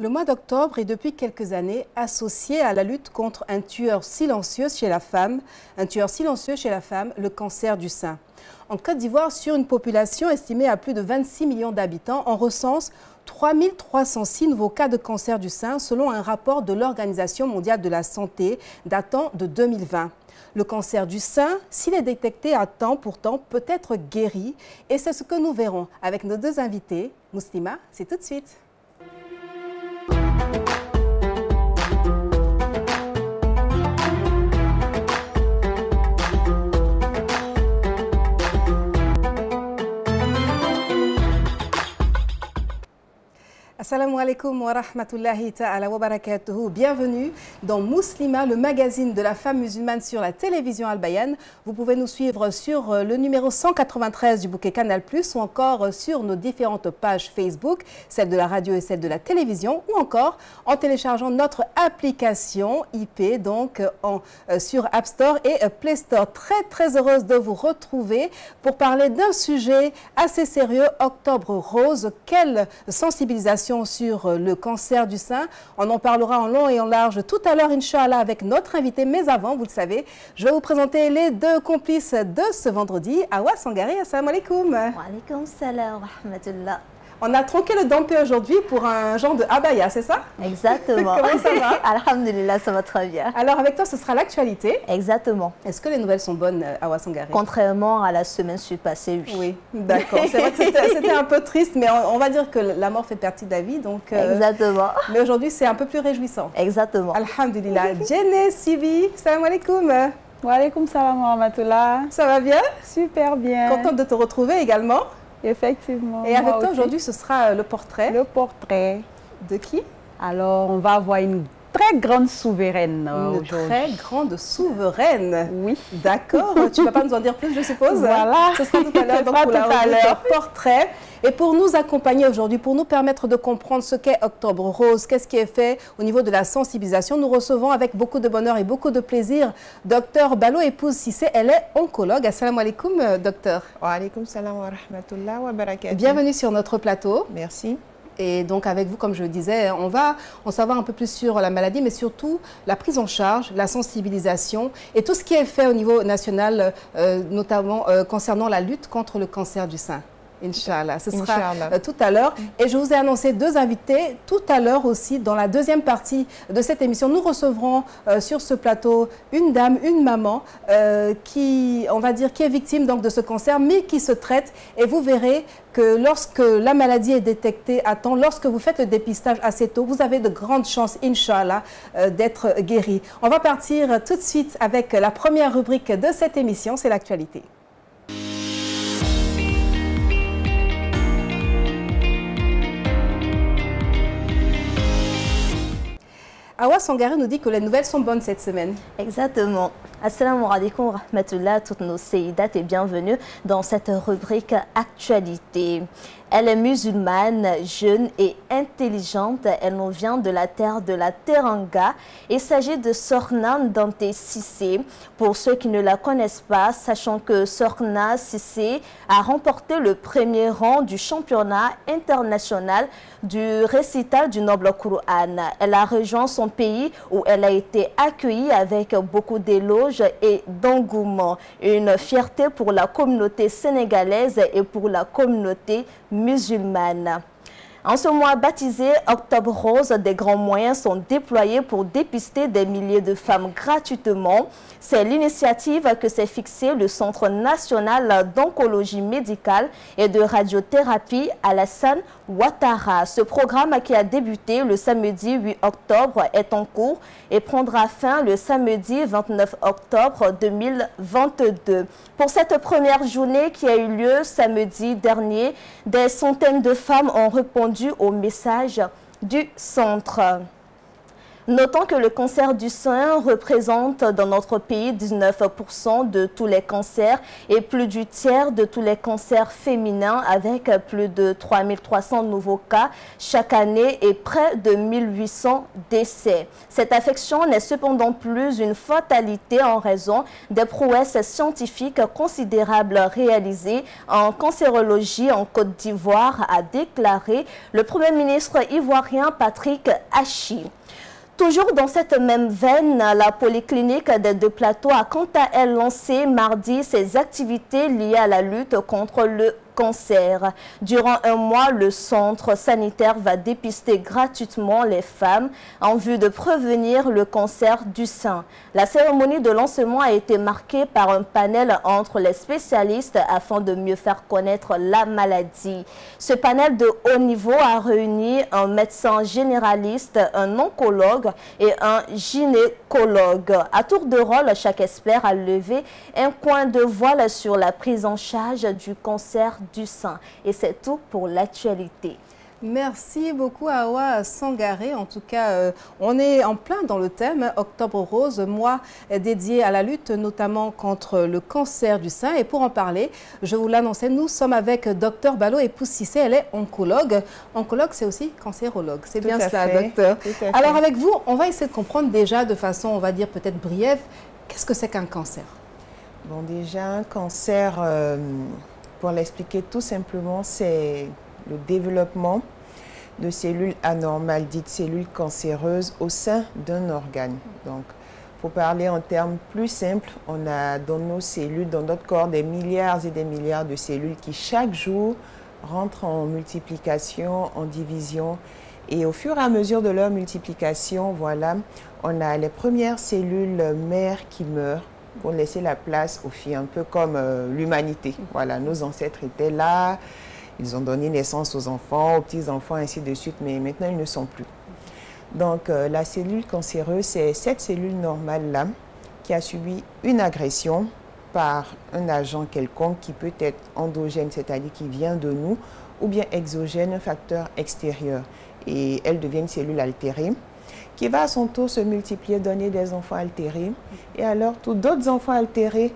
Le mois d'octobre est depuis quelques années associé à la lutte contre un tueur silencieux chez la femme, le cancer du sein. En Côte d'Ivoire, sur une population estimée à plus de 26 millions d'habitants, on recense 3306 nouveaux cas de cancer du sein selon un rapport de l'Organisation mondiale de la santé datant de 2020. Le cancer du sein, s'il est détecté à temps, pourtant, peut être guéri. Et c'est ce que nous verrons avec nos deux invités. Muslima, c'est tout de suite. Assalamu alaikum wa rahmatullahi ta'ala wa barakatuhu. Bienvenue dans Muslima, le magazine de la femme musulmane sur la télévision Al-Bayan. Vous pouvez nous suivre sur le numéro 193 du bouquet Canal+, ou encore sur nos différentes pages Facebook, celle de la radio et celle de la télévision, ou encore en téléchargeant notre application IP donc sur App Store et Play Store. Très heureuse de vous retrouver pour parler d'un sujet assez sérieux, Octobre Rose. Quelle sensibilisation sur le cancer du sein. On en parlera en long et en large tout à l'heure, Inch'Allah, avec notre invité. Mais avant, vous le savez, je vais vous présenter les deux complices de ce vendredi. Awa Sangari, assalamu alaikum. Wa alaikum salam wa rahmatullah. On a tronqué le dampé aujourd'hui pour un genre de abaya, c'est ça? Exactement. Comment ça va? Alhamdulillah, ça va très bien. Alors avec toi, ce sera l'actualité. Exactement. Est-ce que les nouvelles sont bonnes, Awa Sangari? Contrairement à la semaine passée, oui. Oui, d'accord. C'est vrai que c'était un peu triste, mais on va dire que la mort fait partie de la vie. Donc, exactement. Mais aujourd'hui, c'est un peu plus réjouissant. Exactement. Alhamdulillah. Jenny Sibi, salam alaikum. Wa alaikum salam wa rahmatullah. Ça va bien? Super bien. Contente de te retrouver également. Effectivement. Et avec toi aujourd'hui, ce sera le portrait. Le portrait. De qui? Alors, on va avoir une très grande souveraine aujourd'hui. Une très grande souveraine. Oui. D'accord. Tu ne vas pas nous en dire plus, je suppose? Voilà. Ce sera tout à l'heure pour la rubrique portrait. Et pour nous accompagner aujourd'hui, pour nous permettre de comprendre ce qu'est Octobre Rose, qu'est-ce qui est fait au niveau de la sensibilisation, nous recevons avec beaucoup de bonheur et beaucoup de plaisir Dr Balo Épouse Cissé. Elle est oncologue. Assalamu alaikum, docteur. Wa alaikum salam wa rahmatullah wa barakatuh. Bienvenue sur notre plateau. Merci. Et donc avec vous, comme je le disais, on va en savoir un peu plus sur la maladie, mais surtout la prise en charge, la sensibilisation et tout ce qui est fait au niveau national, notamment concernant la lutte contre le cancer du sein. Inch'Allah, ce sera tout à l'heure. Et je vous ai annoncé deux invités tout à l'heure aussi. Dans la deuxième partie de cette émission, nous recevrons sur ce plateau une dame, une maman qui, on va dire, qui est victime donc de ce cancer, mais qui se traite. Et vous verrez que lorsque la maladie est détectée à temps, lorsque vous faites le dépistage assez tôt, vous avez de grandes chances, Inch'Allah, d'être guéri. On va partir tout de suite avec la première rubrique de cette émission, c'est l'actualité. Awa Sangari nous dit que les nouvelles sont bonnes cette semaine. Exactement. Assalamu alaikum wa rahmatullah, toutes nos séidates et bienvenue dans cette rubrique actualité. Elle est musulmane, jeune et intelligente. Elle nous vient de la terre de la Teranga. Il s'agit de Sorna Dante Cissé. Pour ceux qui ne la connaissent pas, sachant que Sorna Cissé a remporté le premier rang du championnat international du récital du Noble Coran. Elle a rejoint son pays où elle a été accueillie avec beaucoup d'éloges et d'engouement. Une fierté pour la communauté sénégalaise et pour la communauté musulmane. En ce mois baptisé Octobre Rose, des grands moyens sont déployés pour dépister des milliers de femmes gratuitement. C'est l'initiative que s'est fixée le Centre national d'oncologie médicale et de radiothérapie Alassane Ouattara. Ce programme qui a débuté le samedi 8 octobre est en cours et prendra fin le samedi 29 octobre 2022. Pour cette première journée qui a eu lieu samedi dernier, des centaines de femmes ont répondu au message du centre. Notons que le cancer du sein représente dans notre pays 19% de tous les cancers et plus du tiers de tous les cancers féminins, avec plus de 3300 nouveaux cas chaque année et près de 1800 décès. Cette affection n'est cependant plus une fatalité en raison des prouesses scientifiques considérables réalisées en cancérologie en Côte d'Ivoire, a déclaré le Premier ministre ivoirien Patrick Achi. Toujours dans cette même veine, la polyclinique des Deux Plateaux a quant à elle lancé mardi ses activités liées à la lutte contre le cancer. Durant un mois, le centre sanitaire va dépister gratuitement les femmes en vue de prévenir le cancer du sein. La cérémonie de lancement a été marquée par un panel entre les spécialistes afin de mieux faire connaître la maladie. Ce panel de haut niveau a réuni un médecin généraliste, un oncologue et un gynécologue. À tour de rôle, chaque expert a levé un coin de voile sur la prise en charge du cancer du sein. Et c'est tout pour l'actualité. Merci beaucoup Awa Sangaré. En tout cas, on est en plein dans le thème Octobre Rose, mois dédié à la lutte notamment contre le cancer du sein. Et pour en parler, je vous l'annonçais, nous sommes avec Dr Balo Epoussissé. Elle est oncologue. Oncologue, c'est aussi cancérologue. C'est bien cela, docteur. Alors avec vous, on va essayer de comprendre déjà de façon, on va dire peut-être brève, qu'est-ce que c'est qu'un cancer? Bon, déjà, un cancer, pour l'expliquer tout simplement, c'est le développement de cellules anormales, dites cellules cancéreuses, au sein d'un organe. Donc, pour parler en termes plus simples, on a dans nos cellules, dans notre corps, des milliards et des milliards de cellules qui, chaque jour, rentrent en multiplication, en division. Et au fur et à mesure de leur multiplication, voilà, on a les premières cellules mères qui meurent pour laisser la place aux filles, un peu comme l'humanité. Voilà, nos ancêtres étaient là, ils ont donné naissance aux enfants, aux petits-enfants, ainsi de suite, mais maintenant ils ne sont plus. Donc la cellule cancéreuse, c'est cette cellule normale-là qui a subi une agression par un agent quelconque qui peut être endogène, c'est-à-dire qui vient de nous, ou bien exogène, un facteur extérieur. Et elle devient une cellule altérée, qui va à son tour se multiplier, donner des enfants altérés, et alors tous d'autres enfants altérés,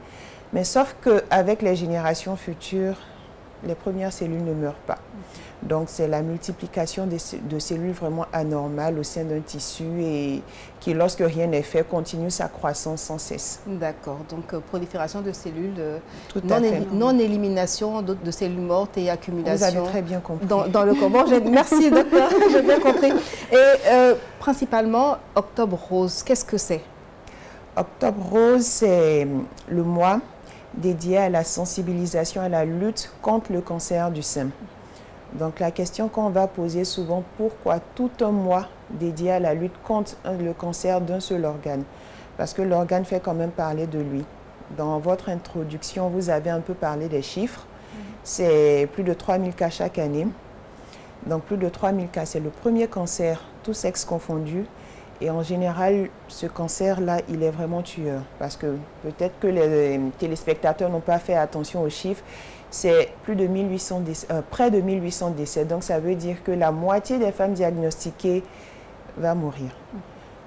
mais sauf qu'avec les générations futures, les premières cellules ne meurent pas. Donc c'est la multiplication de cellules vraiment anormales au sein d'un tissu et qui, lorsque rien n'est fait, continue sa croissance sans cesse. D'accord, donc prolifération de cellules, non-élimination de cellules mortes et accumulation. Vous avez très bien compris. Dans le corps. Bon, merci docteur, j'ai bien compris. Et principalement, Octobre Rose, qu'est-ce que c'est? Octobre Rose, c'est le mois dédié à la sensibilisation à la lutte contre le cancer du sein. Donc la question qu'on va poser souvent, pourquoi tout un mois dédié à la lutte contre le cancer d'un seul organe? Parce que l'organe fait quand même parler de lui. Dans votre introduction, vous avez un peu parlé des chiffres. C'est plus de 3000 cas chaque année. Donc plus de 3000 cas, c'est le premier cancer, tous sexes confondus. Et en général, ce cancer-là, il est vraiment tueur. Parce que peut-être que les téléspectateurs n'ont pas fait attention aux chiffres. C'est plus de 1800 décès, près de 1800 décès. Donc ça veut dire que la moitié des femmes diagnostiquées va mourir.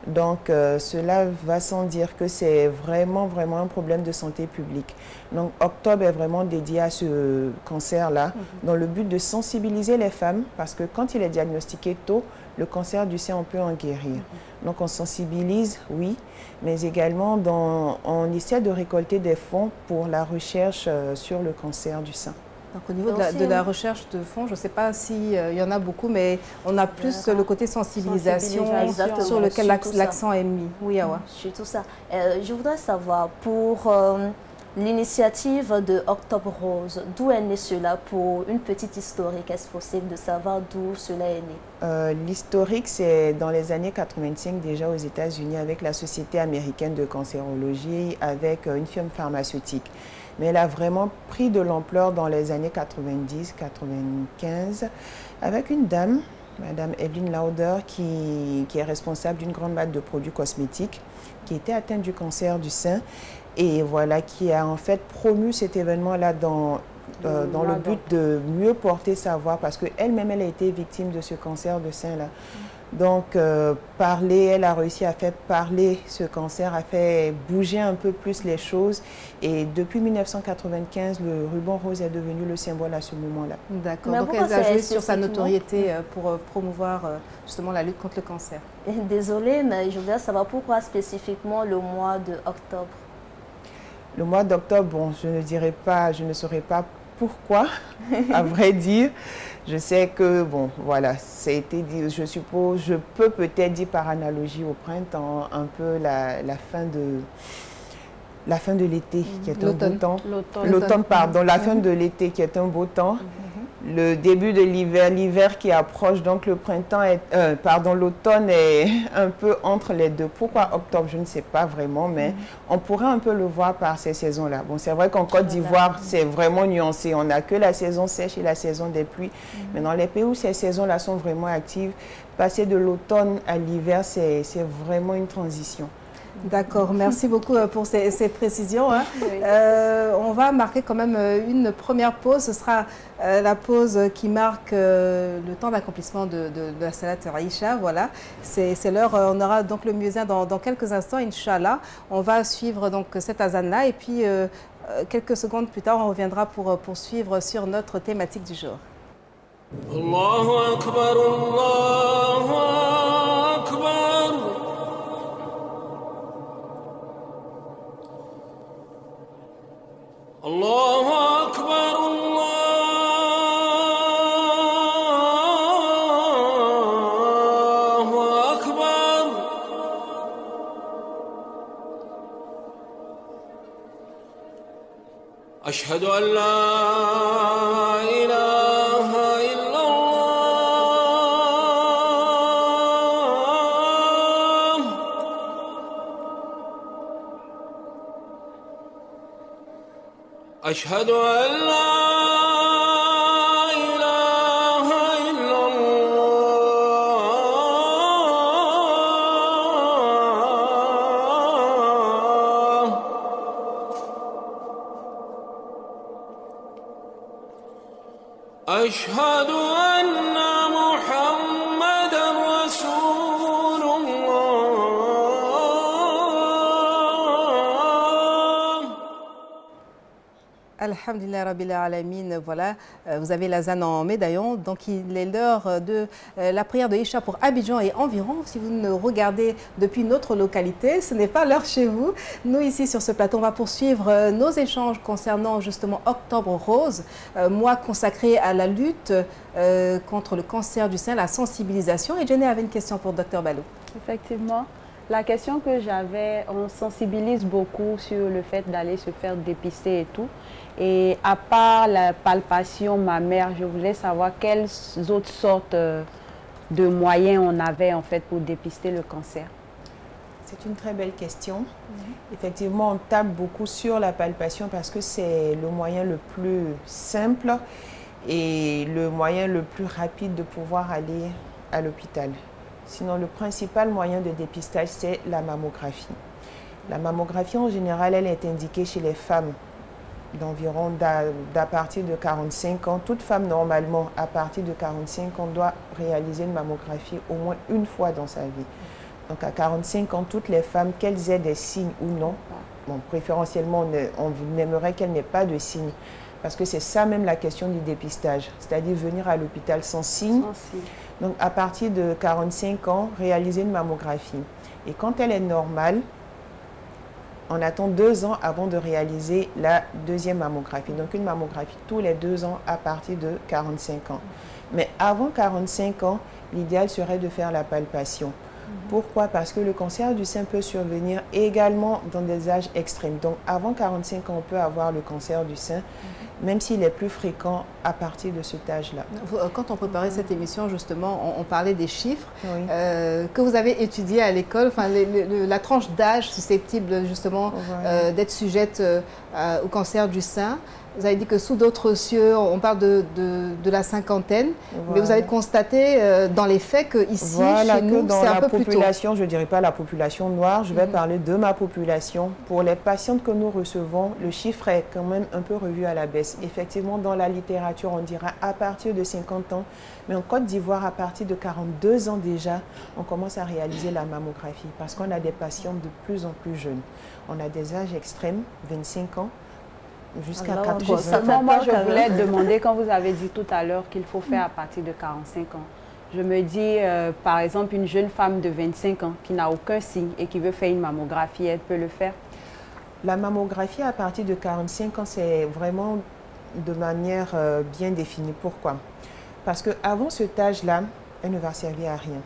Donc cela va sans dire que c'est vraiment un problème de santé publique. Donc octobre est vraiment dédié à ce cancer-là, dans le but de sensibiliser les femmes, parce que quand il est diagnostiqué tôt, le cancer du sein, on peut en guérir. Donc on sensibilise, oui, mais également on essaie de récolter des fonds pour la recherche sur le cancer du sein. Donc au niveau de la recherche de fonds, je ne sais pas s'il y en a beaucoup, mais on a plus le côté sensibilisation sur lequel l'accent est mis. Oui, Awa. Sur tout ça. Je voudrais savoir, pour l'initiative de Octobre Rose, d'où est né cela? Pour une petite historique, est-ce possible de savoir d'où cela est né? L'historique, c'est dans les années 85 déjà aux États-Unis avec la Société américaine de cancérologie, avec une firme pharmaceutique. Mais elle a vraiment pris de l'ampleur dans les années 90-95 avec une dame, Madame Evelyn Lauder, qui est responsable d'une grande marque de produits cosmétiques, qui était atteinte du cancer du sein et voilà, qui a en fait promu cet événement-là dans le but de mieux porter sa voix parce qu'elle-même, elle a été victime de ce cancer de sein-là. Donc, elle a réussi à faire parler ce cancer, a fait bouger un peu plus les choses. Et depuis 1995, le ruban rose est devenu le symbole à ce moment-là. D'accord. Donc, elle a joué sur sa notoriété pour promouvoir justement la lutte contre le cancer. Désolée, mais je voudrais savoir pourquoi spécifiquement le mois d'octobre. Le mois d'octobre, bon, je ne saurais pas pourquoi, à vrai dire. Je sais que, bon, voilà, ça a été dit, je suppose, je peux peut-être dire par analogie au printemps, un peu la fin de l'été, qui est un beau temps. L'automne, pardon, la fin de l'été, qui est un beau temps. Le début de l'hiver qui approche, donc le printemps est, l'automne est un peu entre les deux. Pourquoi octobre, je ne sais pas vraiment, mais on pourrait un peu le voir par ces saisons-là. Bon, c'est vrai qu'en Côte d'Ivoire, c'est vraiment nuancé. On n'a que la saison sèche et la saison des pluies. Mais dans les pays où ces saisons-là sont vraiment actives, passer de l'automne à l'hiver, c'est vraiment une transition. D'accord, merci beaucoup pour ces précisions. Hein. Oui. On va marquer quand même une première pause. Ce sera la pause qui marque le temps d'accomplissement de la Salat Aïcha. Voilà, c'est l'heure. On aura donc le muezzin dans quelques instants, Inch'Allah. On va suivre donc cette azan-là et puis quelques secondes plus tard, on reviendra pour poursuivre sur notre thématique du jour. Allahu Akbar, Allahu Akbar. الله أكبر الله أكبر أشهد أن لا إله إلا الله أشهد أن لا إله إلا الله أشهد أن محمدا رسول الله. Alhamdulillah Rabbil Alamin, voilà, vous avez la zane en médaillon, donc il est l'heure de la prière de Isha pour Abidjan et environ. Si vous nous regardez depuis notre localité, ce n'est pas l'heure chez vous. Nous ici sur ce plateau, on va poursuivre nos échanges concernant justement Octobre Rose, mois consacré à la lutte contre le cancer du sein, la sensibilisation. Et Jenny avait une question pour Dr Balou. Effectivement. La question que j'avais, on sensibilise beaucoup sur le fait d'aller se faire dépister et tout. Et à part la palpation mammaire, je voulais savoir quelles autres sortes de moyens on avait en fait pour dépister le cancer. C'est une très belle question. Effectivement, on tape beaucoup sur la palpation parce que c'est le moyen le plus simple et le moyen le plus rapide de pouvoir aller à l'hôpital. Sinon, le principal moyen de dépistage, c'est la mammographie. La mammographie, en général, elle est indiquée chez les femmes d'environ d'à partir de 45 ans. Toute femme, normalement, à partir de 45 ans, doit réaliser une mammographie au moins une fois dans sa vie. Donc, à 45 ans, toutes les femmes, qu'elles aient des signes ou non, bon, préférentiellement, on aimerait qu'elles n'aient pas de signes. Parce que c'est ça même la question du dépistage, c'est-à-dire venir à l'hôpital sans signe. Donc, à partir de 45 ans, réaliser une mammographie. Et quand elle est normale, on attend 2 ans avant de réaliser la deuxième mammographie. Donc, une mammographie tous les 2 ans à partir de 45 ans. Mais avant 45 ans, l'idéal serait de faire la palpation. Pourquoi? Parce que le cancer du sein peut survenir également dans des âges extrêmes. Donc, avant 45 ans, on peut avoir le cancer du sein, même s'il est plus fréquent à partir de cet âge-là. Quand on préparait cette émission, justement, on parlait des chiffres que vous avez étudiés à l'école, enfin, la tranche d'âge susceptible, justement, d'être sujette au cancer du sein. Vous avez dit que sous d'autres cieux, on parle de la cinquantaine, voilà. Mais vous avez constaté dans les faits qu'ici, voilà, chez nous, c'est un peu plus tôt. Dans la population, je ne dirais pas la population noire, je vais parler de ma population. Pour les patientes que nous recevons, le chiffre est quand même un peu revu à la baisse. Effectivement, dans la littérature, on dira à partir de 50 ans, mais en Côte d'Ivoire, à partir de 42 ans déjà, on commence à réaliser la mammographie parce qu'on a des patientes de plus en plus jeunes. On a des âges extrêmes, 25 ans, jusqu'à 80. Moi, je voulais demander, quand vous avez dit tout à l'heure qu'il faut faire à partir de 45 ans, je me dis, par exemple, une jeune femme de 25 ans qui n'a aucun signe et qui veut faire une mammographie, elle peut le faire? La mammographie à partir de 45 ans, c'est vraiment de manière bien définie. Pourquoi? Parce qu'avant cet âge-là, elle ne va servir à rien.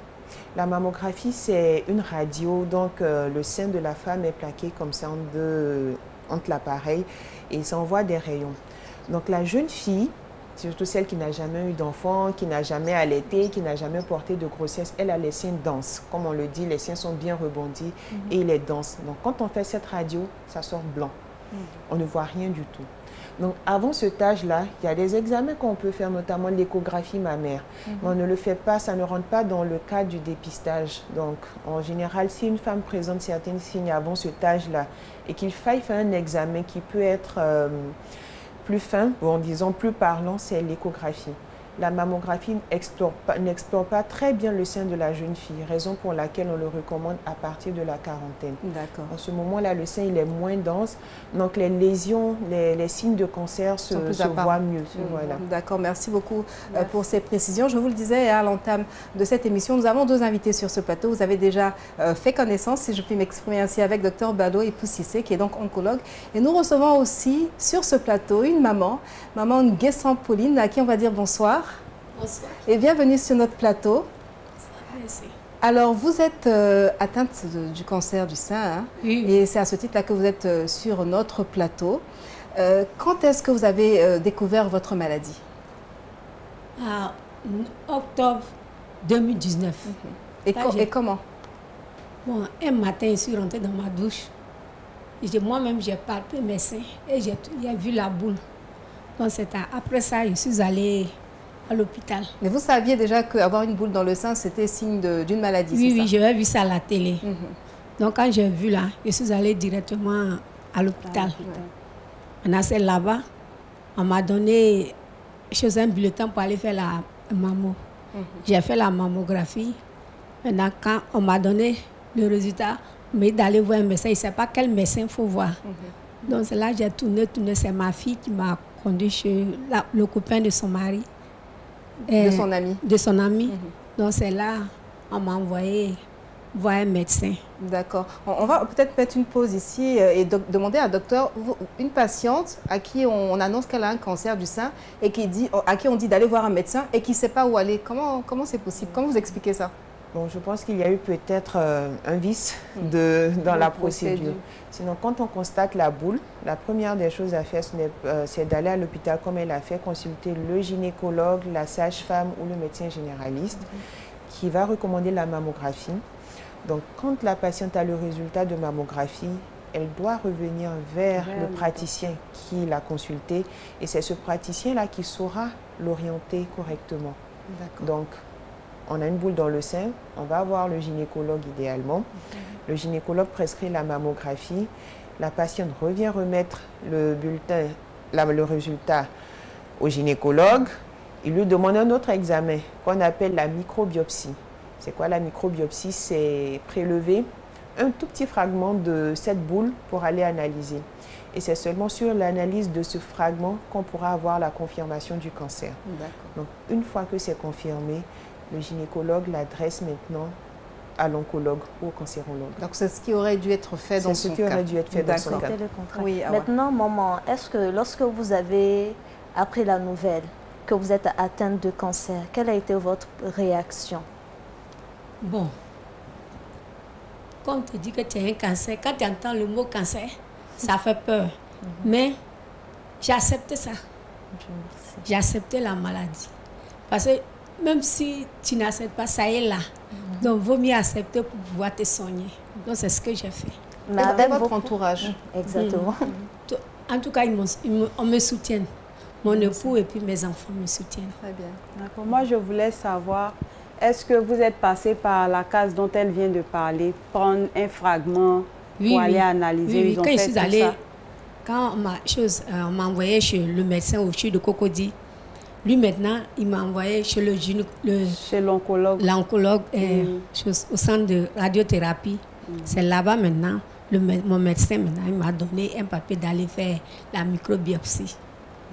La mammographie, c'est une radio, donc le sein de la femme est plaqué comme ça entre l'appareil et ça envoie des rayons. Donc la jeune fille, surtout celle qui n'a jamais eu d'enfant, qui n'a jamais allaité, qui n'a jamais porté de grossesse, elle a les seins denses. Comme on le dit, les seins sont bien rebondis et il est dense. Donc quand on fait cette radio, ça sort blanc. On ne voit rien du tout. Donc avant cet âge-là, il y a des examens qu'on peut faire, notamment l'échographie mammaire. Mais on ne le fait pas, ça ne rentre pas dans le cadre du dépistage. Donc en général, si une femme présente certains signes avant cet âge-là et qu'il faille faire un examen qui peut être plus fin, ou en disant plus parlant, c'est l'échographie. La mammographie n'explore pas très bien le sein de la jeune fille, raison pour laquelle on le recommande à partir de la quarantaine. D'accord. En ce moment-là, le sein il est moins dense, donc les lésions, les signes de cancer se voient mieux. Voilà. D'accord, merci beaucoup pour ces précisions. Je vous le disais à l'entame de cette émission, nous avons deux invités sur ce plateau. Vous avez déjà fait connaissance, si je puis m'exprimer ainsi, avec Dr Bado Epoussissé, qui est donc oncologue. Et nous recevons aussi sur ce plateau une maman Nguessan Pauline, à qui on va dire bonsoir. Bonsoir. Et bienvenue sur notre plateau. Merci. Alors, vous êtes atteinte du cancer du sein, hein, oui. Et c'est à ce titre-là que vous êtes sur notre plateau. Quand est-ce que vous avez découvert votre maladie? En octobre 2019. Et comment? Bon, un matin, je suis rentrée dans ma douche. Moi-même, j'ai palpé mes seins et j'ai vu la boule. Donc, après ça, je suis allée à l'hôpital. Mais vous saviez déjà qu'avoir une boule dans le sein, c'était signe d'une maladie, oui, c'est ça? Oui, j'avais vu ça à la télé. Donc, quand j'ai vu là, je suis allée directement à l'hôpital. On a fait là-bas, on m'a donné un bulletin pour aller faire la mammo. J'ai fait la mammographie. Maintenant, quand on m'a donné le résultat, mais d'aller voir un médecin, il ne sait pas quel médecin il faut voir. Donc, c'est là que j'ai tourné. C'est ma fille qui m'a conduit chez le copain de son mari. De son ami. De son ami. Donc, c'est là on m'a envoyé voir un médecin. D'accord. On va peut-être mettre une pause ici et demander à docteur, une patiente à qui on annonce qu'elle a un cancer du sein et à qui on dit d'aller voir un médecin et qui ne sait pas où aller. Comment c'est possible? Comment vous expliquez ça? Bon, je pense qu'il y a eu peut-être un vice dans la procédure. Sinon, quand on constate la boule, la première des choses à faire, c'est d'aller à l'hôpital comme elle a fait, consulter le gynécologue, la sage-femme ou le médecin généraliste qui va recommander la mammographie. Donc, quand la patiente a le résultat de mammographie, elle doit revenir vers le praticien qui l'a consulté et c'est ce praticien-là qui saura l'orienter correctement. Donc, on a une boule dans le sein, on va voir le gynécologue idéalement. Le gynécologue prescrit la mammographie. La patiente revient remettre le bulletin, le résultat au gynécologue. Il lui demande un autre examen qu'on appelle la microbiopsie. C'est quoi la microbiopsie? C'est prélever un tout petit fragment de cette boule pour aller analyser. Et c'est seulement sur l'analyse de ce fragment qu'on pourra avoir la confirmation du cancer. Donc, une fois que c'est confirmé, le gynécologue l'adresse maintenant à l'oncologue ou au cancérologue. Donc, c'est ce qui aurait dû être fait dans son cas. C'est ce qui aurait dû être fait dans son cas. C'était le contraire. Oui, maintenant, maman, est-ce que lorsque vous avez appris la nouvelle que vous êtes atteinte de cancer, quelle a été votre réaction? Bon, quand on te dit que tu as un cancer, quand tu entends le mot cancer, ça fait peur. Mais j'ai accepté ça. J'ai accepté la maladie. Parce que même si tu n'acceptes pas, ça est là. Donc, il vaut mieux accepter pour pouvoir te soigner. Donc, c'est ce que j'ai fait. Mais avec votre entourage. Exactement. En tout cas, on me soutient. Mon époux et puis mes enfants me soutiennent. Très bien. D'accord. Moi, je voulais savoir, est-ce que vous êtes passé par la case dont elle vient de parler, prendre un fragment pour aller analyser? Oui, Ils ont quand fait je suis tout allée, ça? quand on m'a envoyé chez le médecin au CHU de Cocody, lui maintenant, il m'a envoyé chez chez l'oncologue. L'oncologue au centre de radiothérapie. C'est là-bas maintenant, mon médecin maintenant, il m'a donné un papier d'aller faire la microbiopsie.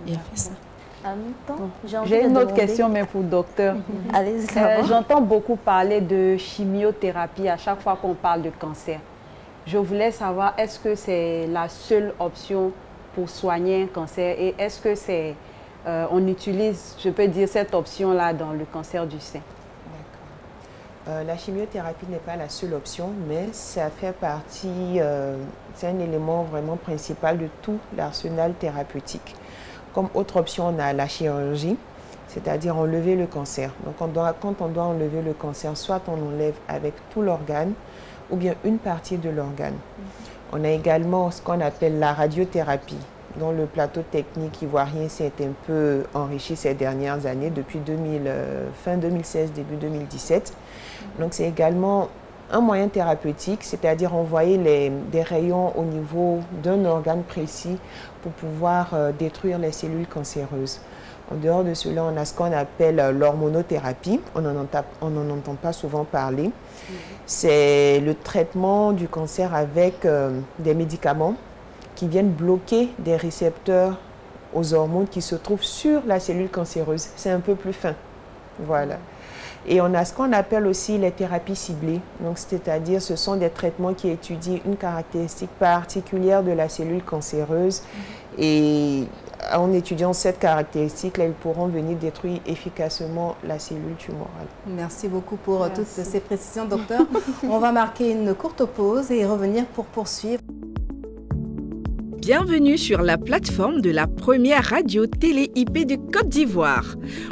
J'ai fait ça. En même temps, j'ai une autre question, mais pour le docteur. Allez-y. J'entends beaucoup parler de chimiothérapie à chaque fois qu'on parle de cancer. Je voulais savoir, est-ce que c'est la seule option pour soigner un cancer et est-ce que c'est, on utilise, je peux dire, cette option-là dans le cancer du sein? D'accord. La chimiothérapie n'est pas la seule option, mais ça fait partie, c'est un élément vraiment principal de tout l'arsenal thérapeutique. Comme autre option, on a la chirurgie, c'est-à-dire enlever le cancer. Donc quand on doit enlever le cancer, soit on enlève avec tout l'organe ou bien une partie de l'organe. On a également ce qu'on appelle la radiothérapie, dont le plateau technique ivoirien s'est un peu enrichi ces dernières années, depuis fin 2016, début 2017. Donc c'est également un moyen thérapeutique, c'est-à-dire envoyer des rayons au niveau d'un organe précis pour pouvoir détruire les cellules cancéreuses. En dehors de cela, on a ce qu'on appelle l'hormonothérapie. On n'en entend pas souvent parler. C'est le traitement du cancer avec des médicaments qui viennent bloquer des récepteurs aux hormones qui se trouvent sur la cellule cancéreuse. C'est un peu plus fin. Voilà. Et on a ce qu'on appelle aussi les thérapies ciblées. Donc, c'est-à-dire, ce sont des traitements qui étudient une caractéristique particulière de la cellule cancéreuse. Et en étudiant cette caractéristique-là, ils pourront venir détruire efficacement la cellule tumorale. Merci beaucoup pour toutes ces précisions, docteur. On va marquer une courte pause et revenir pour poursuivre. Bienvenue sur la plateforme de la première radio télé IP de Côte d'Ivoire.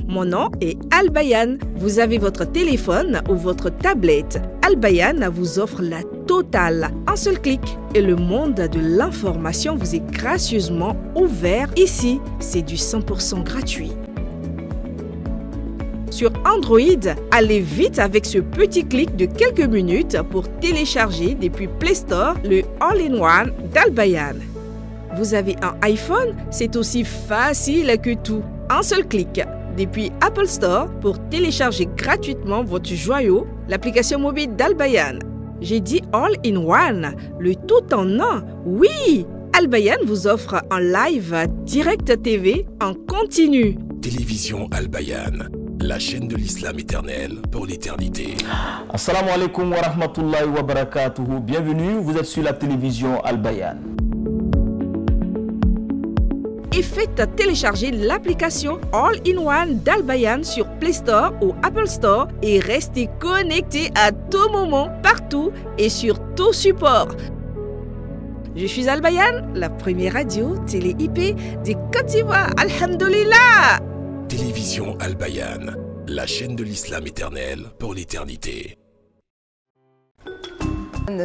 Mon nom est Al-Bayan. Vous avez votre téléphone ou votre tablette. Al-Bayan vous offre la totale, un seul clic. Et le monde de l'information vous est gracieusement ouvert. Ici, c'est du 100% gratuit. Sur Android, allez vite avec ce petit clic de quelques minutes pour télécharger depuis Play Store le All-in-One d'Al-Bayan. Vous avez un iPhone, c'est aussi facile que tout. Un seul clic. Depuis Apple Store pour télécharger gratuitement votre joyau, l'application mobile d'Al-Bayan. J'ai dit All-in-One, le tout en un. Oui, Al-Bayan vous offre un live direct TV en continu. Télévision Al-Bayan, la chaîne de l'islam éternel pour l'éternité. Assalamu alaikum wa rahmatullahi wa barakatuhu. Bienvenue, vous êtes sur la télévision Al-Bayan. Et faites télécharger l'application All-in-One d'Al-Bayan sur Play Store ou Apple Store et restez connectés à tout moment, partout et sur tout support. Je suis Al-Bayan, la première radio télé-IP de Côte d'Ivoire. Alhamdulillah! Télévision Al-Bayan, la chaîne de l'islam éternel pour l'éternité.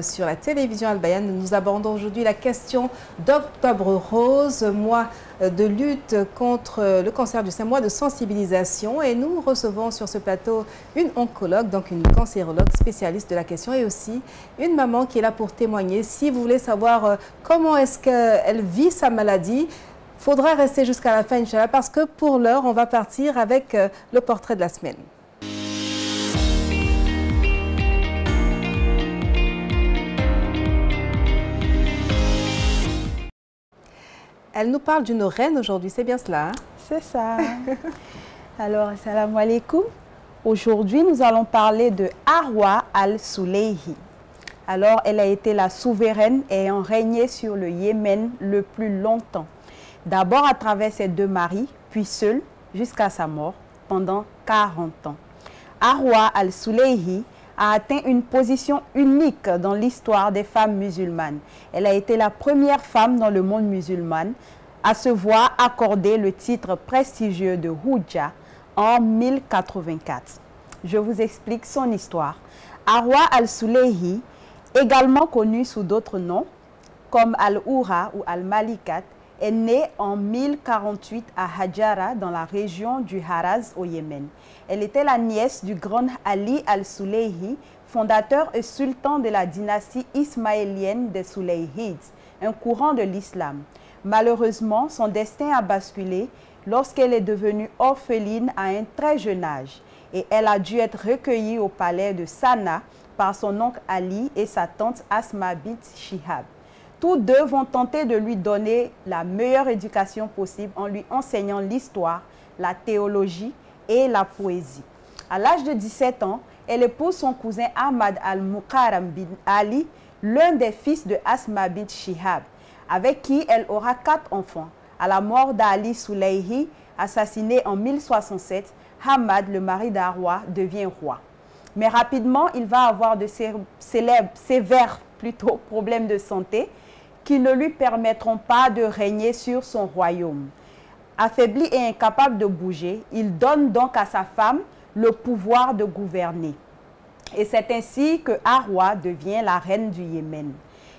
Sur la télévision Al-Bayan, nous abordons aujourd'hui la question d'Octobre Rose, mois de lutte contre le cancer du sein, mois de sensibilisation. Et nous recevons sur ce plateau une oncologue, donc une cancérologue spécialiste de la question et aussi une maman qui est là pour témoigner. Si vous voulez savoir comment est-ce qu'elle vit sa maladie, il faudra rester jusqu'à la fin, Inch'Allah, parce que pour l'heure, on va partir avec le portrait de la semaine. Elle nous parle d'une reine aujourd'hui, c'est bien cela, hein? C'est ça. Alors, assalamu alaikum. Aujourd'hui, nous allons parler de Arwa al-Suleyhi. Alors, elle a été la souveraine ayant régné sur le Yémen le plus longtemps. D'abord à travers ses deux maris, puis seule jusqu'à sa mort pendant 40 ans. Arwa al-Suleyhi a atteint une position unique dans l'histoire des femmes musulmanes. Elle a été la première femme dans le monde musulman à se voir accorder le titre prestigieux de Hujja en 1084. Je vous explique son histoire. Arwa al-Suleyhi, également connue sous d'autres noms, comme Al-Oura ou Al-Malikat, est née en 1048 à Hadjara, dans la région du Haraz au Yémen. Elle était la nièce du grand Ali al-Sulayhi, fondateur et sultan de la dynastie ismaélienne des Sulayhides, un courant de l'islam. Malheureusement, son destin a basculé lorsqu'elle est devenue orpheline à un très jeune âge et elle a dû être recueillie au palais de Sanaa par son oncle Ali et sa tante Asma bint Shihab. Tous deux vont tenter de lui donner la meilleure éducation possible en lui enseignant l'histoire, la théologie et la poésie. À l'âge de 17 ans, elle épouse son cousin Ahmad al-Mukarram bin Ali, l'un des fils de Asma bint Shihab, avec qui elle aura 4 enfants. À la mort d'Ali Sulayhi, assassiné en 1067, Ahmad, le mari d'Arwa, devient roi. Mais rapidement, il va avoir de sévères problèmes de santé qui ne lui permettront pas de régner sur son royaume. Affaibli et incapable de bouger, il donne donc à sa femme le pouvoir de gouverner. Et c'est ainsi que Arwa devient la reine du Yémen.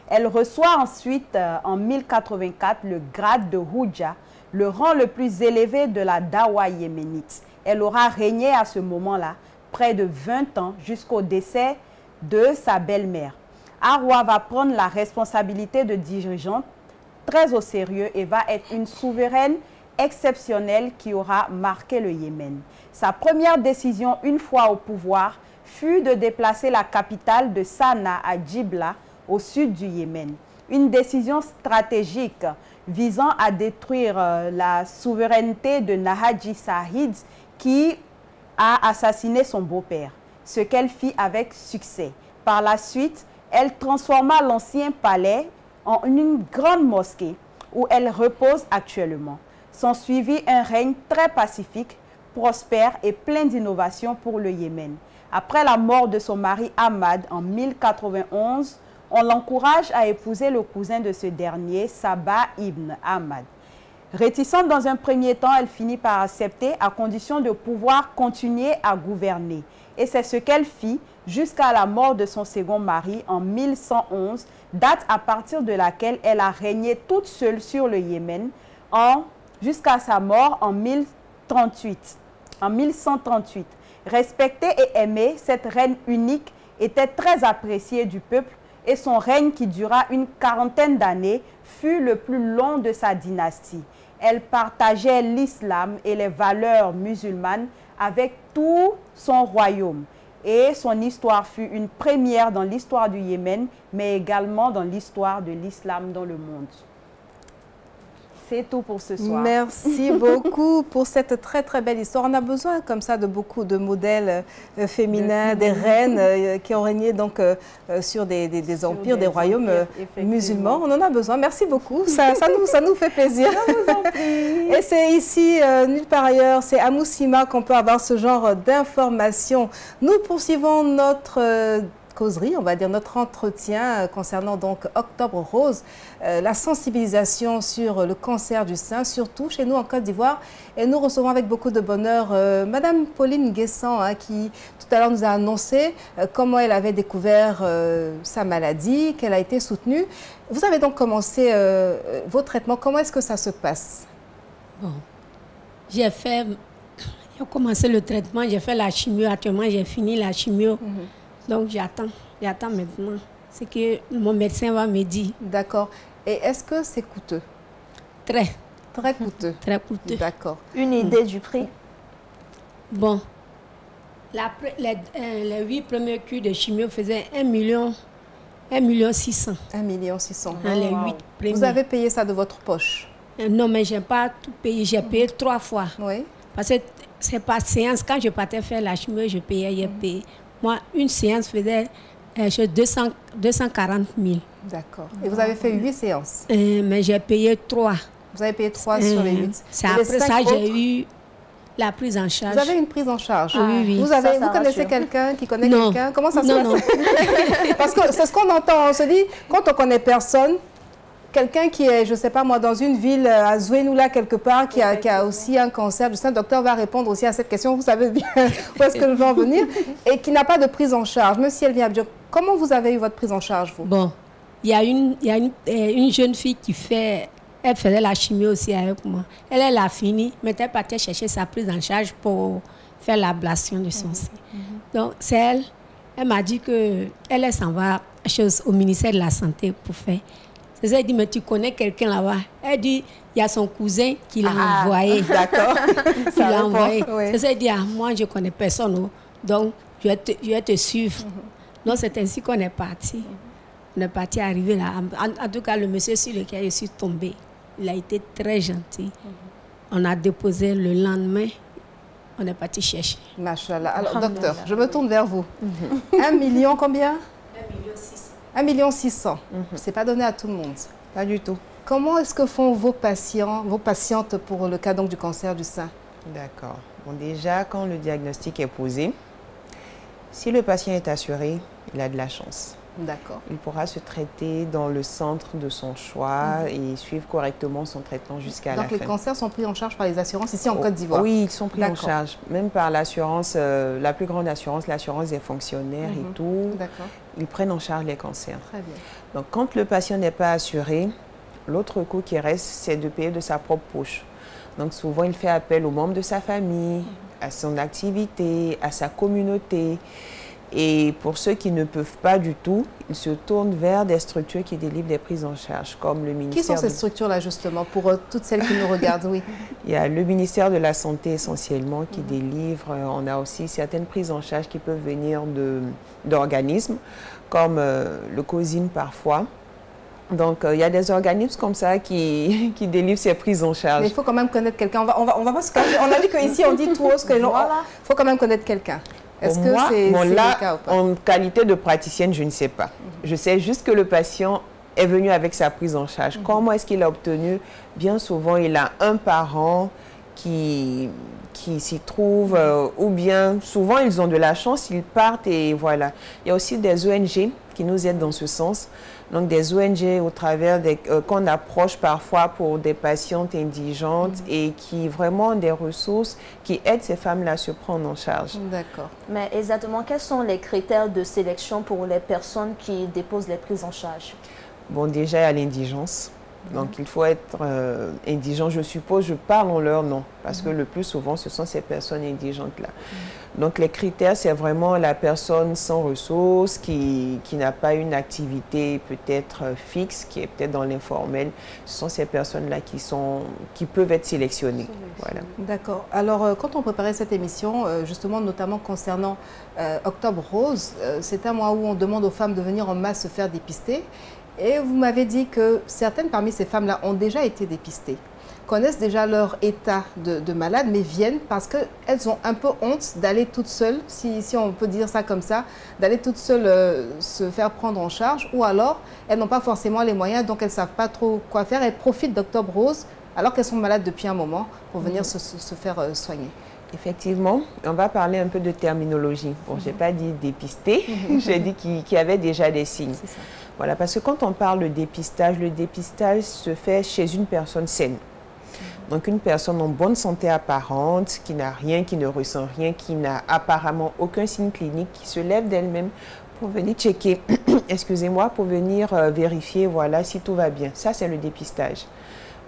Elle reçoit ensuite, en 1084, le grade de Houja, le rang le plus élevé de la dawa yéménite. Elle aura régné à ce moment-là près de 20 ans jusqu'au décès de sa belle-mère. Arwa va prendre la responsabilité de dirigeante très au sérieux et va être une souveraine exceptionnelle qui aura marqué le Yémen. Sa première décision, une fois au pouvoir, fut de déplacer la capitale de Sanaa à Djibla, au sud du Yémen. Une décision stratégique visant à détruire la souveraineté de Nahaji Sahid qui a assassiné son beau-père, ce qu'elle fit avec succès. Par la suite, elle transforma l'ancien palais en une grande mosquée où elle repose actuellement. S'ensuivit un règne très pacifique, prospère et plein d'innovations pour le Yémen. Après la mort de son mari Ahmad en 1091, on l'encourage à épouser le cousin de ce dernier, Sabah ibn Ahmad. Réticente dans un premier temps, elle finit par accepter à condition de pouvoir continuer à gouverner. Et c'est ce qu'elle fit jusqu'à la mort de son second mari en 1111, date à partir de laquelle elle a régné toute seule sur le Yémen jusqu'à sa mort en 1138. Respectée et aimée, cette reine unique était très appréciée du peuple et son règne qui dura une quarantaine d'années fut le plus long de sa dynastie. Elle partageait l'islam et les valeurs musulmanes avec tout son royaume. Et son histoire fut une première dans l'histoire du Yémen, mais également dans l'histoire de l'islam dans le monde. C'est tout pour ce soir. Merci beaucoup pour cette très très belle histoire. On a besoin comme ça de beaucoup de modèles féminins, des reines qui ont régné donc sur des empires, des royaumes musulmans. On en a besoin. Merci beaucoup. Ça nous fait plaisir. Et c'est ici, nulle part ailleurs, c'est à Moussima qu'on peut avoir ce genre d'informations. Nous poursuivons notre causerie, on va dire notre entretien concernant donc Octobre Rose, la sensibilisation sur le cancer du sein, surtout chez nous en Côte d'Ivoire. Et nous recevons avec beaucoup de bonheur Madame Pauline Guessant, qui tout à l'heure nous a annoncé comment elle avait découvert sa maladie, qu'elle a été soutenue. Vous avez donc commencé vos traitements. Comment est-ce que ça se passe? Bon, j'ai commencé le traitement, j'ai fait la chimio. Actuellement, j'ai fini la chimio. Donc, j'attends maintenant ce que mon médecin va me dire. D'accord. Et est-ce que c'est coûteux? Très. Très coûteux? Très coûteux. D'accord. Une idée du prix? Bon, les 8 premiers cures de chimio faisaient 1,6 million. 1,6 million. Les 8 premiers. Vous avez payé ça de votre poche? Non, mais je n'ai pas tout payé. J'ai payé 3 fois. Oui. Parce que c'est par séance. Quand je partais faire la chimio, je payais, j'ai payé. Moi, une séance faisait 240 000. D'accord. Et vous avez fait 8 séances? Mais j'ai payé 3. Vous avez payé 3 sur les 8. Après ça, j'ai eu la prise en charge. Vous avez une prise en charge? Oui. Vous connaissez quelqu'un qui connaît quelqu'un? Comment ça se passe? Non. Parce que c'est ce qu'on entend. On se dit, quand on ne connaît personne, quelqu'un qui est, je ne sais pas moi, dans une ville à Zouénoula quelque part, qui a aussi un cancer du sein, le docteur va répondre aussi à cette question, vous savez bien où est-ce que je veux en venir, et qui n'a pas de prise en charge, même si elle vient à Abidjan. Comment vous avez eu votre prise en charge, vous? Bon, il y a une jeune fille qui fait Elle faisait la chimie aussi avec moi. Elle a fini, mais elle partait chercher sa prise en charge pour faire l'ablation de son sein. Donc, c'est elle m'a dit qu'elle s'en va au ministère de la Santé pour faire. C'est ça, elle dit, mais tu connais quelqu'un là-bas? Elle dit, il y a son cousin qui l'a envoyé. D'accord. Il l'a envoyé. Oui. C'est ça, elle dit, moi, je ne connais personne. Oh. Donc, je vais te suivre. Donc, c'est ainsi qu'on est parti. On est parti arriver là. En tout cas, le monsieur sur lequel je suis tombée, il a été très gentil. On a déposé le lendemain. On est parti chercher. Machallah. Alors, docteur, je me tourne vers vous. 1 million combien? 1,6 million. C'est pas donné à tout le monde. Pas du tout. Comment est-ce que font vos patientes pour le cas donc du cancer du sein? D'accord. Bon, déjà, quand le diagnostic est posé, si le patient est assuré, il a de la chance. D'accord. Il pourra se traiter dans le centre de son choix et suivre correctement son traitement jusqu'à la fin. Donc les cancers sont pris en charge par les assurances ici en Côte d'Ivoire? Oui, ils sont pris en charge. Même par l'assurance, la plus grande assurance, l'assurance des fonctionnaires et tout. D'accord. Ils prennent en charge les cancers. Très bien. Donc quand le patient n'est pas assuré, l'autre coût qui reste, c'est de payer de sa propre poche. Donc souvent, il fait appel aux membres de sa famille, à son activité, à sa communauté. Et pour ceux qui ne peuvent pas du tout, ils se tournent vers des structures qui délivrent des prises en charge, comme le ministère... Qui sont ces structures-là, justement, pour toutes celles qui nous regardent? Oui. Il y a le ministère de la Santé, essentiellement, qui délivre. On a aussi certaines prises en charge qui peuvent venir d'organismes, comme le COSIM parfois. Donc, il y a des organismes comme ça qui délivrent ces prises en charge. Mais il faut quand même connaître quelqu'un. On va pas se cacher. On a dit qu'ici, on dit tout haut ce que l'on... Il faut quand même connaître quelqu'un. Est-ce que c'est le cas ou pas? En qualité de praticienne, je ne sais pas. Je sais juste que le patient est venu avec sa prise en charge. Comment est-ce qu'il a obtenu? Bien souvent, il a un parent qui s'y trouve, ou bien souvent, ils ont de la chance, ils partent et voilà. Il y a aussi des ONG qui nous aident dans ce sens. Donc, des ONG au travers qu'on approche parfois pour des patientes indigentes et qui vraiment ont des ressources qui aident ces femmes-là à se prendre en charge. D'accord. Mais exactement, quels sont les critères de sélection pour les personnes qui déposent les prises en charge? Bon, déjà, il y a l'indigence. Donc, il faut être indigent. Je suppose, je parle en leur nom, parce que le plus souvent, ce sont ces personnes indigentes-là. Donc, les critères, c'est vraiment la personne sans ressources, qui n'a pas une activité peut-être fixe, qui est peut-être dans l'informel. Ce sont ces personnes-là qui peuvent être sélectionnées. Voilà. D'accord. Alors, quand on préparait cette émission, justement, notamment concernant Octobre Rose, c'est un mois où on demande aux femmes de venir en masse se faire dépister. Et vous m'avez dit que certaines parmi ces femmes-là ont déjà été dépistées, connaissent déjà leur état de malade, mais viennent parce qu'elles ont un peu honte d'aller toutes seules, si on peut dire ça comme ça, d'aller toutes seules se faire prendre en charge, ou alors elles n'ont pas forcément les moyens, donc elles ne savent pas trop quoi faire. Elles profitent d'Octobre Rose alors qu'elles sont malades depuis un moment pour venir se faire soigner. Effectivement, on va parler un peu de terminologie. Bon, je n'ai pas dit dépister, j'ai dit qu'il y avait déjà des signes. C'est ça. Voilà, parce que quand on parle de dépistage, le dépistage se fait chez une personne saine. Donc une personne en bonne santé apparente, qui n'a rien, qui ne ressent rien, qui n'a apparemment aucun signe clinique, qui se lève d'elle-même pour venir checker, excusez-moi, pour venir vérifier, voilà, si tout va bien. Ça, c'est le dépistage.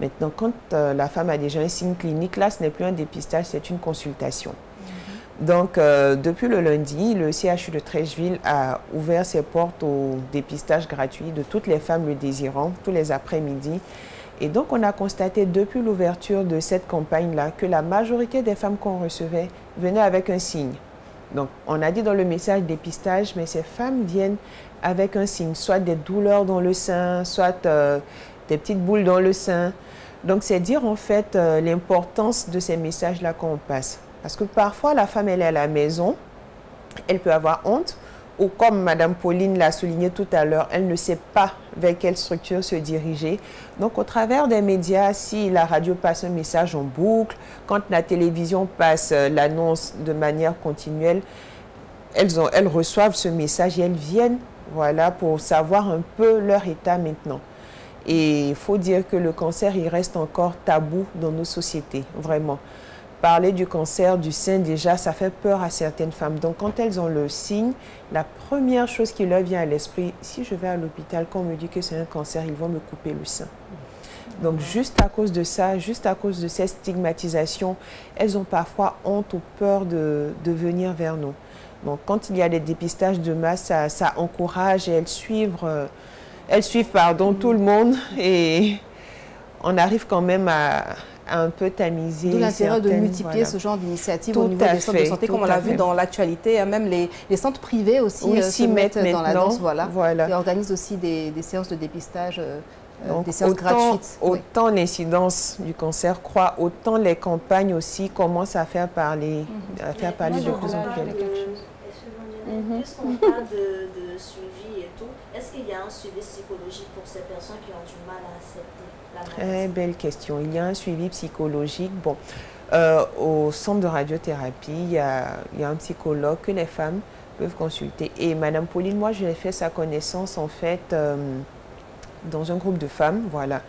Maintenant, quand la femme a déjà un signe clinique, là, ce n'est plus un dépistage, c'est une consultation. Donc, depuis le lundi, le CHU de Trècheville a ouvert ses portes au dépistage gratuit de toutes les femmes le désirant, tous les après-midi. Et donc, on a constaté depuis l'ouverture de cette campagne-là que la majorité des femmes qu'on recevait venaient avec un signe. Donc, on a dit dans le message dépistage, mais ces femmes viennent avec un signe, soit des douleurs dans le sein, soit des petites boules dans le sein. Donc, c'est dire en fait l'importance de ces messages-là qu'on passe. Parce que parfois, la femme, elle est à la maison, elle peut avoir honte, ou comme Mme Pauline l'a souligné tout à l'heure, elle ne sait pas vers quelle structure se diriger. Donc, au travers des médias, si la radio passe un message en boucle, quand la télévision passe l'annonce de manière continuelle, elles reçoivent ce message et elles viennent, voilà, pour savoir un peu leur état maintenant. Et il faut dire que le cancer, il reste encore tabou dans nos sociétés, vraiment. Parler du cancer du sein, déjà, ça fait peur à certaines femmes. Donc, quand elles ont le signe, la première chose qui leur vient à l'esprit, si je vais à l'hôpital, qu'on me dit que c'est un cancer, ils vont me couper le sein. Donc, juste à cause de ça, juste à cause de cette stigmatisation, elles ont parfois honte ou peur de venir vers nous. Donc, quand il y a des dépistages de masse, ça encourage et elles suivent tout le monde et on arrive quand même à un peu tamiser. D'où l'intérêt de multiplier ce genre d'initiatives au niveau des centres de santé, comme on l'a vu dans l'actualité. Même les centres privés aussi se mettent dans la danse. Voilà. Et organisent aussi des séances de dépistage, donc, des séances gratuites. Autant l'incidence du cancer croît, autant les campagnes aussi commencent à faire parler, de plus en plus. Puisqu'on parle de suivi et tout, est-ce qu'il y a un suivi psychologique pour ces personnes qui ont du mal à accepter la maladie? Très belle question. Il y a un suivi psychologique. Bon, au centre de radiothérapie, il y a un psychologue que les femmes peuvent consulter. Et Madame Pauline, moi, j'ai fait sa connaissance en fait dans un groupe de femmes, voilà.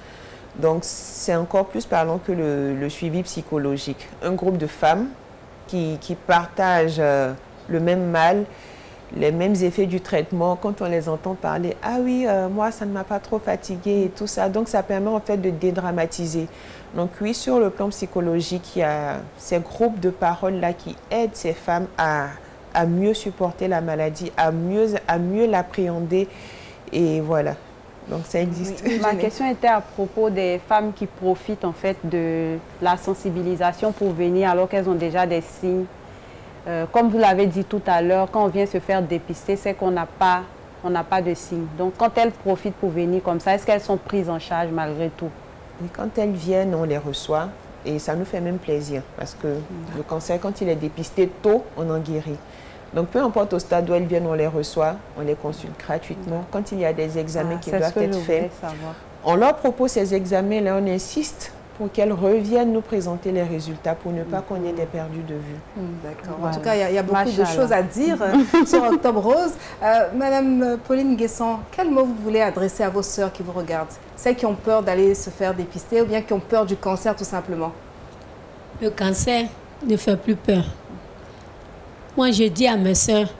Donc, c'est encore plus parlant que le suivi psychologique. Un groupe de femmes qui partagent le même mal, les mêmes effets du traitement. Quand on les entend parler, ah oui, moi ça ne m'a pas trop fatiguée et tout ça. Donc ça permet en fait de dédramatiser. Donc oui, sur le plan psychologique, il y a ces groupes de parole là qui aident ces femmes à mieux supporter la maladie, à mieux l'appréhender et voilà. Donc ça existe. Oui. Ma question était à propos des femmes qui profitent en fait de la sensibilisation pour venir alors qu'elles ont déjà des signes. Comme vous l'avez dit tout à l'heure, quand on vient se faire dépister, c'est qu'on n'a pas de signes. Donc, quand elles profitent pour venir comme ça, est-ce qu'elles sont prises en charge malgré tout? Et quand elles viennent, on les reçoit et ça nous fait même plaisir parce que le cancer, quand il est dépisté tôt, on en guérit. Donc, peu importe au stade où elles viennent, on les reçoit, on les consulte gratuitement. Quand il y a des examens qui doivent être faits, on leur propose ces examens-là, on insiste pour qu'elles reviennent nous présenter les résultats pour ne pas qu'on ait des perdus de vue. D'accord. Voilà. En tout cas, il y a beaucoup de choses à dire sur Octobre Rose. Madame Pauline Guesson, quel mot vous voulez adresser à vos sœurs qui vous regardent? Celles qui ont peur d'aller se faire dépister ou bien qui ont peur du cancer tout simplement? Le cancer ne fait plus peur. Moi, je dis à mes sœurs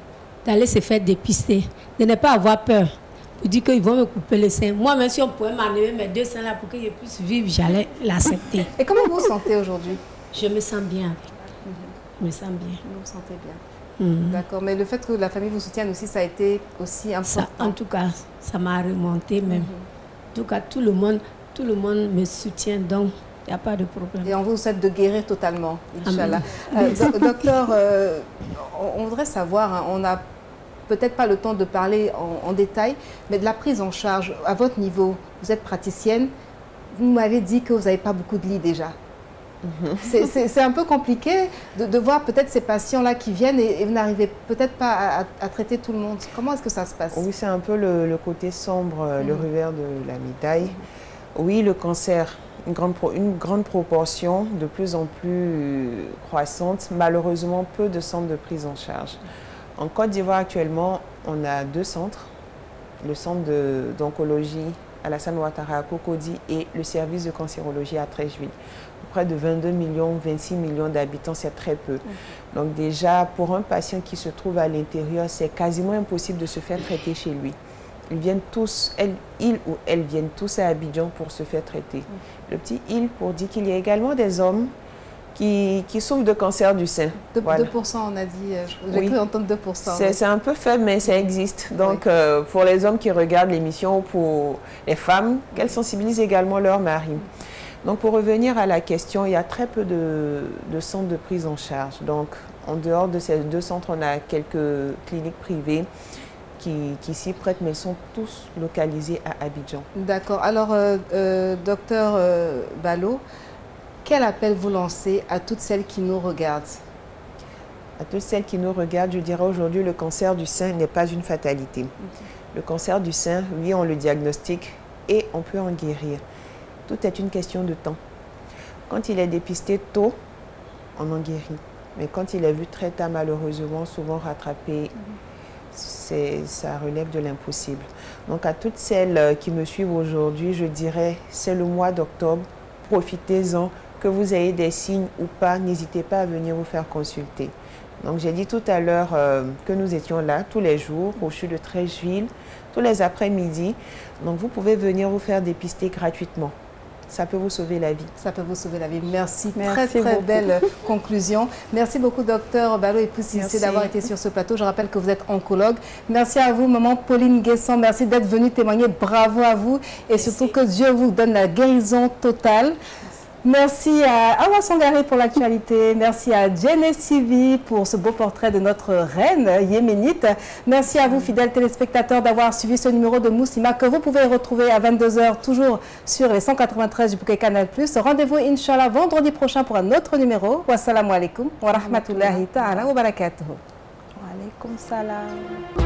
d'aller se faire dépister, de ne pas avoir peur. Je dis qu'ils vont me couper les seins. Moi, même si on pouvait m'enlever mes 2 seins là pour que je puisse vivre, j'allais l'accepter. Et comment vous vous sentez aujourd'hui? Je me sens bien avec. Je me sens bien. Vous vous sentez bien. D'accord. Mais le fait que la famille vous soutienne aussi, ça a été aussi important. Ça, en tout cas, ça m'a remonté même. En tout cas, tout le monde me soutient, donc il n'y a pas de problème. Et on vous souhaite de guérir totalement, Inch'Allah. Docteur, on voudrait savoir, hein, on n'a peut-être pas le temps de parler en détail, mais de la prise en charge à votre niveau. Vous êtes praticienne, vous m'avez dit que vous n'avez pas beaucoup de lits déjà. C'est un peu compliqué de voir peut-être ces patients-là qui viennent et vous n'arrivez peut-être pas à traiter tout le monde. Comment est-ce que ça se passe? Oui, c'est un peu le côté sombre, le revers de la médaille. Oui, le cancer, une grande proportion, de plus en plus croissante, malheureusement peu de centres de prise en charge. En Côte d'Ivoire, actuellement, on a 2 centres. Le centre d'oncologie Alassane Ouattara à Cocody et le service de cancérologie à Treichville. Près de 22 millions, 26 millions d'habitants, c'est très peu. Donc déjà, pour un patient qui se trouve à l'intérieur, c'est quasiment impossible de se faire traiter chez lui. Ils viennent tous, ils ou elles viennent tous à Abidjan pour se faire traiter. Le petit il pour dire qu'il y a également des hommes qui souffrent de cancer du sein. 2%, on a dit, j'ai cru entendre 2%. C'est un peu faible, mais ça existe. Donc, pour les hommes qui regardent l'émission, pour les femmes, qu'elles sensibilisent également leur mari. Donc, pour revenir à la question, il y a très peu de centres de prise en charge. Donc, en dehors de ces 2 centres, on a quelques cliniques privées qui s'y prêtent, mais sont tous localisés à Abidjan. D'accord. Alors, docteur Balo, quel appel vous lancez à toutes celles qui nous regardent? À toutes celles qui nous regardent, je dirais aujourd'hui, le cancer du sein n'est pas une fatalité. Le cancer du sein, oui, on le diagnostique et on peut en guérir. Tout est une question de temps. Quand il est dépisté tôt, on en guérit. Mais quand il est vu très tard, malheureusement, souvent rattrapé, ça relève de l'impossible. Donc à toutes celles qui me suivent aujourd'hui, je dirais, c'est le mois d'octobre, profitez-en. Que vous ayez des signes ou pas, n'hésitez pas à venir vous faire consulter. Donc j'ai dit tout à l'heure que nous étions là tous les jours au CHU de Treichville, tous les après-midi. Donc vous pouvez venir vous faire dépister gratuitement. ça peut vous sauver la vie. Ça peut vous sauver la vie. Merci. Merci Très beaucoup. belle conclusion. Merci beaucoup, docteur Balo et Poussissé, d'avoir été sur ce plateau. Je rappelle que vous êtes oncologue. Merci à vous, maman Pauline Guesson. Merci d'être venue témoigner. Bravo à vous. Et surtout que Dieu vous donne la guérison totale. Merci à Awa Sangare pour l'actualité. Merci à Djene Sivi pour ce beau portrait de notre reine yéménite. Merci à vous, fidèles téléspectateurs, d'avoir suivi ce numéro de Muslima que vous pouvez retrouver à 22 h toujours sur les 193 du bouquet Canal+. Rendez-vous, Inch'Allah, vendredi prochain pour un autre numéro. Wassalamu alaikum wa rahmatullahi ta'ala wa barakatuhu. Wa alaikum salam.